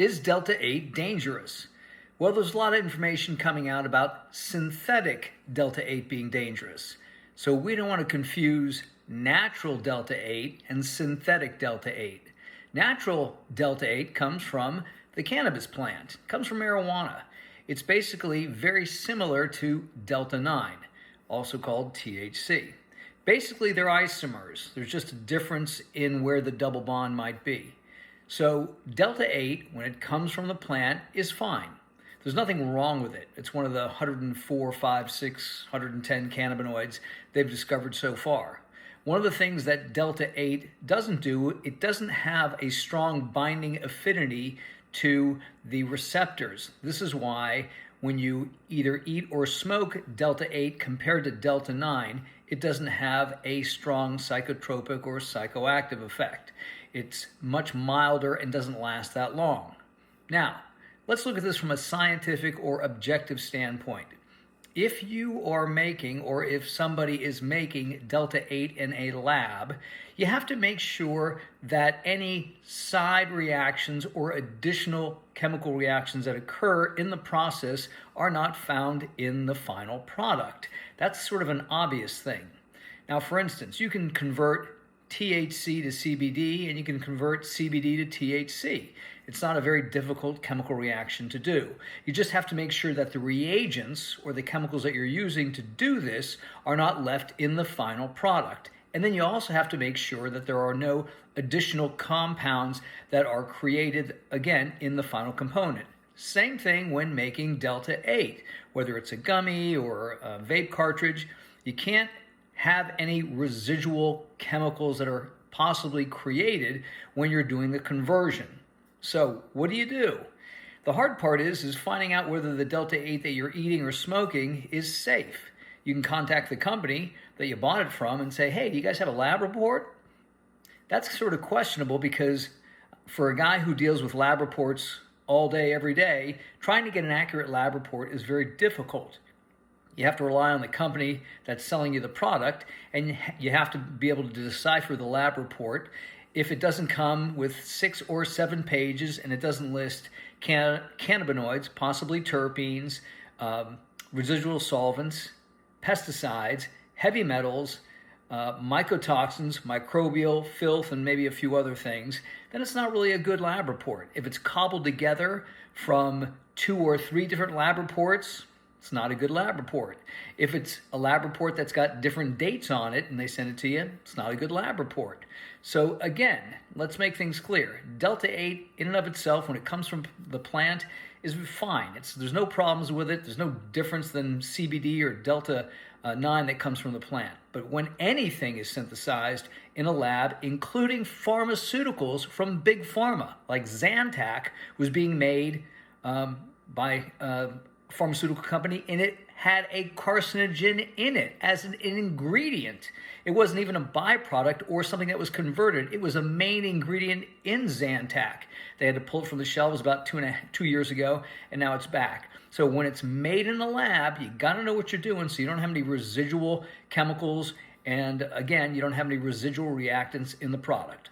Is Delta 8 dangerous? Well, there's a lot of information coming out about synthetic Delta 8 being dangerous. So we don't want to confuse natural Delta 8 and synthetic Delta 8. Natural Delta 8 comes from the cannabis plant, it comes from marijuana. It's basically very similar to Delta 9, also called THC. Basically, they're isomers. There's just a difference in where the double bond might be. So Delta 8, when it comes from the plant, is fine. There's nothing wrong with it. It's one of the 104, 5, 6, 110 cannabinoids they've discovered so far. One of the things that Delta 8 doesn't do, it doesn't have a strong binding affinity to the receptors. This is why when you either eat or smoke Delta 8 compared to Delta 9, it doesn't have a strong psychotropic or psychoactive effect. It's much milder and doesn't last that long. Now, let's look at this from a scientific or objective standpoint. If you are making, or if somebody is making Delta 8 in a lab, you have to make sure that any side reactions or additional chemical reactions that occur in the process are not found in the final product. That's sort of an obvious thing. Now, for instance, you can convert THC to CBD and you can convert CBD to THC. It's not a very difficult chemical reaction to do. You just have to make sure that the reagents or the chemicals that you're using to do this are not left in the final product. And then you also have to make sure that there are no additional compounds that are created, again, in the final component. Same thing when making Delta 8, whether it's a gummy or a vape cartridge. You can't have any residual chemicals that are possibly created when you're doing the conversion. So what do? The hard part is finding out whether the Delta 8 that you're eating or smoking is safe. You can contact the company that you bought it from and say, hey, do you guys have a lab report? That's sort of questionable because for a guy who deals with lab reports all day, every day, trying to get an accurate lab report is very difficult. You have to rely on the company that's selling you the product, and you have to be able to decipher the lab report. If it doesn't come with 6 or 7 pages and it doesn't list cannabinoids, possibly terpenes, residual solvents, pesticides, heavy metals, mycotoxins, microbial, filth, and maybe a few other things, then it's not really a good lab report. If it's cobbled together from 2 or 3 different lab reports, it's not a good lab report. If it's a lab report that's got different dates on it and they send it to you, it's not a good lab report. So again, let's make things clear. Delta 8 in and of itself, when it comes from the plant, is fine. There's no problems with it. There's no difference than CBD or Delta 9 that comes from the plant. But when anything is synthesized in a lab, including pharmaceuticals from Big Pharma, like Zantac was being made by pharmaceutical company, and it had a carcinogen in it as an ingredient. It wasn't even a byproduct or something that was converted. It was a main ingredient in Zantac. They had to pull it from the shelves about 2 years ago, and now it's back. So when it's made in the lab, you got to know what you're doing so you don't have any residual chemicals, and again, you don't have any residual reactants in the product.